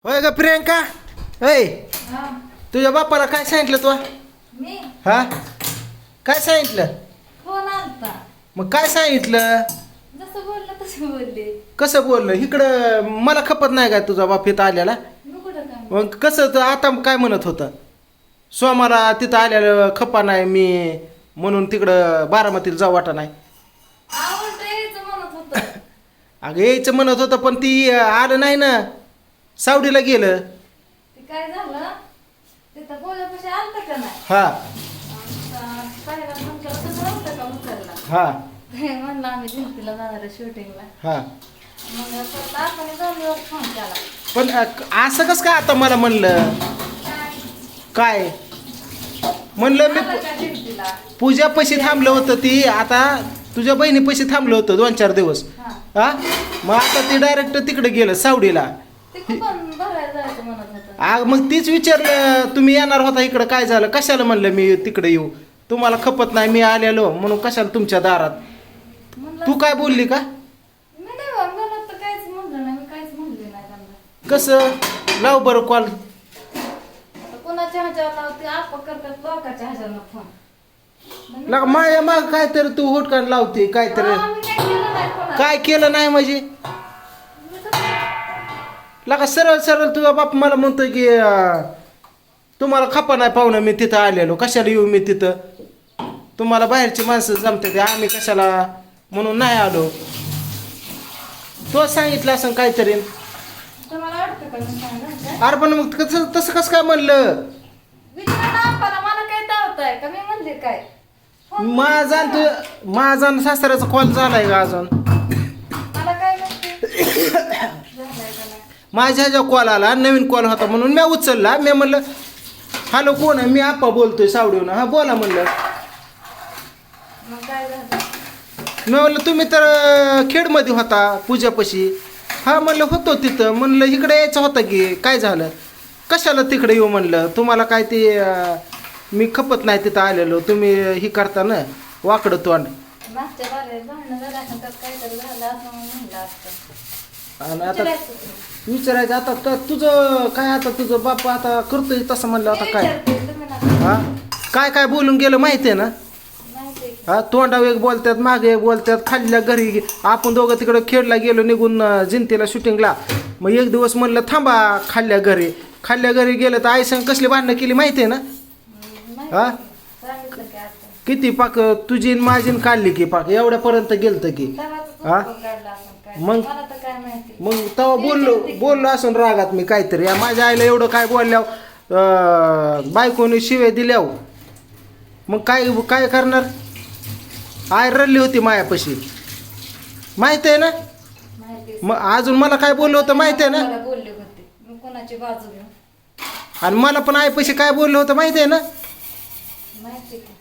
होय ग प्रियंका. होय हा, तुझ्या बापाला काय सांगितलं तू? मी हा, काय सांगितलं? फोन आलता. मग काय सांगितलं? जसं बोललं तसं बोलले. कसं बोललं? इकडं मला खपत नाही काय तुझा बाप इथं आलेला? मी कुठं काय मग कसं तर आता काय म्हणत होतं? सोमाला तिथं आलेलं खपा नाही मी म्हणून तिकडं बारामतीला जाऊ वाटा नाही. आवडतं यायचं म्हणत होतं. अगं यायचं म्हणत होतं पण ती आलं नाही ना, सावडीला गेलं. ते काय झालं तिथं बोलापाशी आलतं का नाही. हा पहिला तुमच्या तसं नव्हतं का उचलला. हा म्हणलं आम्ही जिंतीला जाणार आहे शूटिंगला. हा. मग परत आपण 2 दिवस फोन केला. पण असं कसं काय आता मला म्हणलं? काय म्हणलं मी आला का जिंतीला? पूजा पैसे थांबलं होतं ती, आता तुझ्या बहिणी पैसे थांबलं होतं 2-4 दिवस. हा, हा मग आता ती डायरेक्ट तिकडे गेलं सावडीला. ते कुपन भरायला जायचं म्हणत होतं. मग तीच विचारलं तुम्ही येणार होता इकडं, काय झालं? कशाला म्हणलं मी तिकडे येऊ, तुम्हाला खपत नाही मी आलेलो म्हणून कशाला तुमच्या दारात. म्हणलं तू काय बोलली का? मी नाही बा, मला तर काहीच म्हणलं नाही. मी काहीच म्हणले नाही त्यांना. कसं लाव बरं कॉल. आता कोणाच्या ह्याच्यावर लावते आप करतात लोकांच्या ह्याच्यावर फोन. लाग माया माग काहीतरी तू हुटकान लावते काहीतरी. आम्ही काय केलं नाही कोणाला. काय केलं नाही म्हणजे? मी कसं- लगा सरळ सरळ तुझा बाप मला म्हणतोय की तुम्हाला खपा नाही पाहुणं मी तिथं आलेलो, कशाला येऊ मी तिथं, तुम्हाला बाहेरची माणसं जमते ते, आम्ही कशाला म्हणून नाही आलो. तो सांगितलं असं काहीतरी. तुम्हाला वाटतं का मी सांगणार काय? अरे पण मग तसं कसं काय म्हणलं? विचारा आपल्याला, मला काय दावताय का मी म्हणले काय? फोन माझा आणि सासऱ्याचा कॉल झालाय का अजून? मला काय नसते. झालंय का नाही? माझ्या ह्याच्या कॉल आला, नवीन कॉल होता म्हणून मी उचलला. मी म्हणलं हॅलो कोण आहे? मी आप्पा बोलतोय सावडीहून. हा बोला म्हणलं. मग काय झालं? मी म्हणलं तुम्ही तर खेडमध्ये होता पूजापाशी. हा म्हणलं होतो तिथं. म्हणलं इकडे यायचं होतं की काय झालं? कशाला तिकडे येऊ म्हणलं, तुम्हाला काय ते मी खपत नाही तिथं आलेलो, तुम्ही ही करता ना वाकडं तोंड. मागच्या बारे भांडणं झालं असं त्यात काहीतरी झालं असं म्हणलं असतं. आणि आता विचारायचं होतं. विचारायचं आता तुझं काय, आता तुझं बाप आता करतोय तसं म्हणलं आता मी काय? विचारते, तुम्ही नका. हा काय काय बोलून गेलं माहिती आहे ना? माहिती आहे की. हा तोंडावर एक बोलतात, मागे एक बोलतात, खाल्ल्या घरी आपण दोघं तिकडं खेळला गेलो निघून जिंतीला शूटिंगला. मग एक दिवस म्हणलं थांबा खाल्ल्या घरी गेलं तर आई संग कसली भांडणं केली माहिती आहे ना? माहिती हा? आहे. सांगितलं की आता. किती पाक तुझी न माझी न काढली की पाक एवढ्यापर्यंत गेलतं की. तेव्हाच हा? फोन काढला असेल काय. मग? मला तर काय माहिती. मग तेव्हा बोललो असून रागात मी काहीतरी, या माझ्या आईला एवढं काय बोलल्यावर बायकोनी शिव्या दिल्यावर मग काय काय करणार? आय रडली होती मायापाशी, माहिती आहे ना? माहिती आहे. मग अजून मला काय बोललं होतं माहिती आहे ना? मला बोलले होते मी कोणाची बाजू घेऊन. आणि मला पण आईपाशी काय बोललं होतं माहिती आहे ना? माहिती आहे की.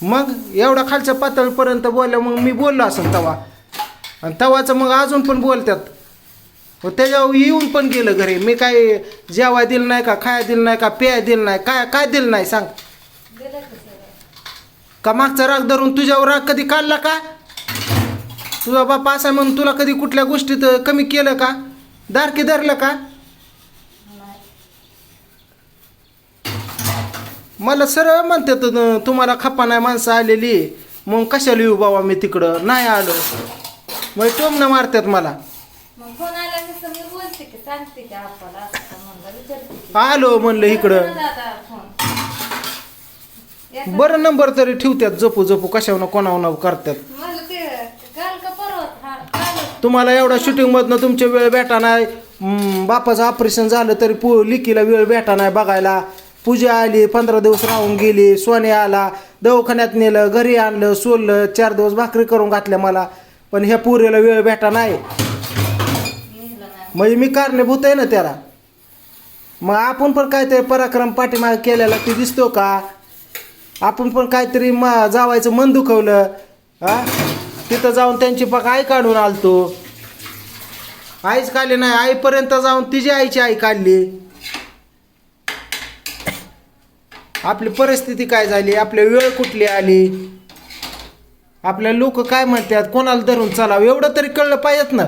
मग एवढा खालच्या पातळीपर्यंत बोलल्या, मग मी बोललो असं तवा. आणि तवाचं मग अजून पण बोलतात. मग त्याच्यावर येऊन पण गेलं घरी. मी काय जेवाय दिलं नाही का, खाया दिलं नाही का, प्याय दिलं नाही, काय काय दिलं नाही सांग? दिलं की सगळं. का मागचा राग धरून तुझ्यावर राग कधी काढला का? तुझा बाप असा म्हणून तुला कधी कुठल्या गोष्टीत कमी केलं का? दारकी धरलं का? नाही. मला सरळ म्हणतात तुम्हाला खपा नाही माणसं आलेली, मग कशाला येऊ बाबा मी तिकडं नाही आलो. मग टोमणं मारतात मला. मग फोन आल्यानंतर मी बोलते की सांगते की आपल्याला असं म्हणलं विचारते की. आलो म्हणलं इकडं. कोणाला आता फोन? एका- बरं नंबर तरी ठेवतात, जपू कशावर कोणावर करतात. मला ते काल का परवा हा काल तुम्हाला एवढा शूटिंगमधनं तुमचा वेळ भेटा नाही. बापाचं ऑपरेशन झालं तरी लिकीला वेळ भेटा नाही बघायला. पूजा आली 15 दिवस राहून गेली. सोने आला दवाखान्यात नेलं, घरी आणलं, सोललं, 4 दिवस भाकरी करून घातल्या मला. पण ह्या पुरीला वेळ भेटा नाही. निघलं नाही. म्हणजे मी कारणीभूत आहे ना त्याला. मग आपण पण काहीतरी पराक्रम पाठीमागे केलेला ते दिसतो का? आपण पण काहीतरी जावायचं मन दुखवलं. हा तिथं जाऊन त्यांची पाक आई काढून आलतो. आईच काढली नाही, आईपर्यंत जाऊन तिची आईची आई काढली. आपली परिस्थिती काय झाली, आपली वेळ कुठली आली, आपल्या लोक काय म्हणतात, कोणाला धरून चालावं एवढं तरी कळलं पाहिजेत ना.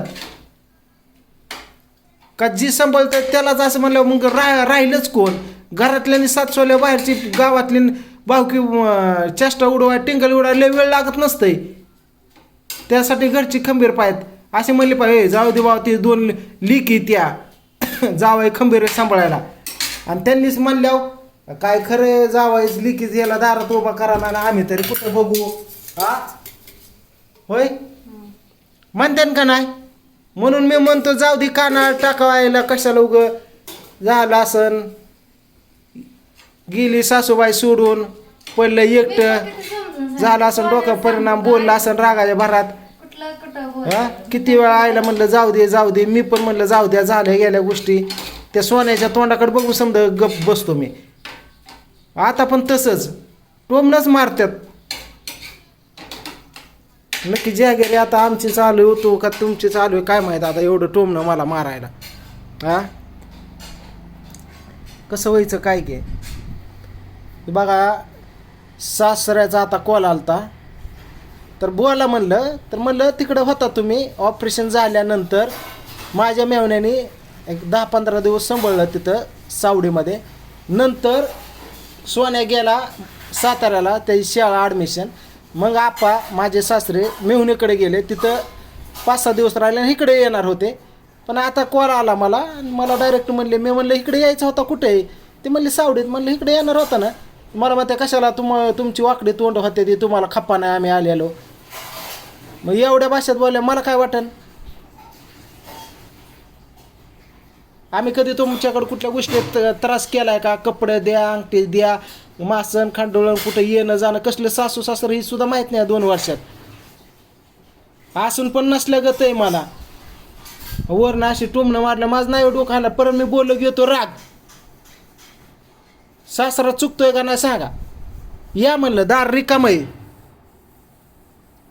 का जी सांभाळतं त्यालाच असं म्हणलं मग राहिलंच कोण? घरातल्यानी सात सोल्या बाहेरची गावातली भावकी चेष्टा उडवाय टिंगल उडवायला वेळ लागत नसतंय. त्यासाठी घरची खंबीर पाहिजेत. असे म्हणले पाहिजे जाऊ दे बाबा ते 2 लिकी त्या जावाय खंबीर सांभाळायला. आणि त्यांनीच म्हणल्यावर काय खरं जावायच लिकीच याला दारात उभा करा ना आम्ही तरी कुठं बघू. हा होय म्हणते का नाही? म्हणून मी म्हणतो जाऊ दे काना टाकावायला कशाला उग झालं असन. गेली सासूबाई सोडून पडलं एकटं झालं असं डोक्यात परिणाम बोलला असं रागाच्या भरात. हा किती वेळा आईला म्हणलं जाऊ दे जाऊ दे. मी पण म्हणलं जाऊ द्या झाल्या गेल्या गोष्टी. त्या सोन्याच्या तोंडाकडे बघू समजा गप बसतो मी. आता पण तसंच टोमनच मारतात. नक्की जॅगेरी आता आमची चालू होतो का तुमची चालू आहे काय माहीत. आता एवढं टोमणं मला मारायला हा कसं व्हायचं काय की. बघा सासऱ्याचा आता कॉल आलता तर बोला म्हणलं तर म्हणलं तिकडं होता तुम्ही. ऑपरेशन झाल्यानंतर माझ्या मेवण्याने एक 10-15 दिवस सांभाळलं तिथं सावडीमध्ये. नंतर सोन्या गेला साताऱ्याला त्याची शाळा ॲडमिशन. मग आपा माझे सासरे मेहुणीकडे गेले. तिथं 5-6 दिवस राहिले आणि इकडे येणार होते. पण आता कॉल आला मला डायरेक्ट म्हणले. मी म्हणलं इकडे यायचं होता कुठे? ते म्हणले सावडीत. म्हणलं इकडे येणार होता ना. मला म्हणते कशाला तुमची वाकडी तोंड होते ती तुम्हाला खप्पा नाही आम्ही आलेलो. मग एवढ्या भाषेत बोलल्या मला काय वाटन. आम्ही कधी तुमच्याकडे कुठल्या गोष्टीत त्रास केलाय का? कपडे द्या अंगठी द्या मासन खांडोळण कुठं येणं जाणं कसलं सासू सासर ही सुद्धा माहीत नाही 2 वर्षात. असून पण नसल्यागत आहे मला. वरनं अशी टोमणं मारलं माझं नाही डोकं आलं. परत मी बोललो घेतो राग. सासरा चुकतोय का नाही सांगा. या म्हणलं दार रिकामय.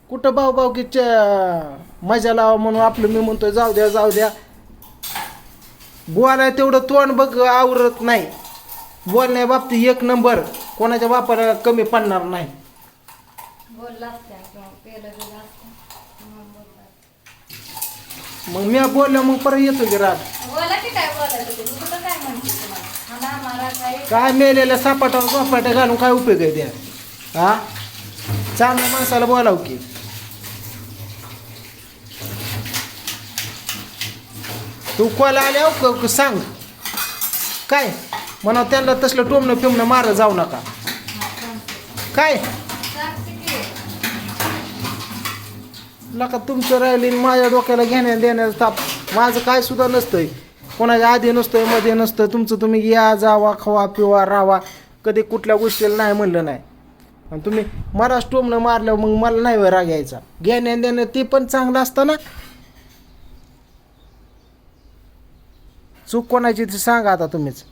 कुठं भाऊ की मजा लावा म्हणून आपलं मी म्हणतोय जाऊ द्या जाऊ द्या. बोलाय तेवढं तोंड बघ आवरत नाही. बोलण्या बाबतीत 1 नंबर. कोणाच्या बापाला कमी पडणार नाही. मग मी बोललो मग परत येतो की राग. काय मेलेल्या सापाटावर गोपाट्या घालून काय उपयोग आहे त्या. हा चांगल्या माणसाला बोलाव की. तू कॉल आल्या सांग काय म्हणा त्यांना तसलं टोमणं फिमणं मारं जाऊ नका काय. नका तुमचं राहिली माझ्या डोक्याला घेण्या देण्याचं ताप. माझं काय सुद्धा नसतंय. कोणाच्या आधी नसतंय मध्ये नसतं. तुमचं तुम्ही या जावा खावा पिवा रावा. कधी कुठल्या गोष्टीला नाही म्हणलं नाही. आणि तुम्ही मला टोमणं मारलं मग मला नाही राग यायचा. घेण्या देणं ते पण चांगलं असतं ना. चूक कोणाची ती सांगा आता तुम्हीच.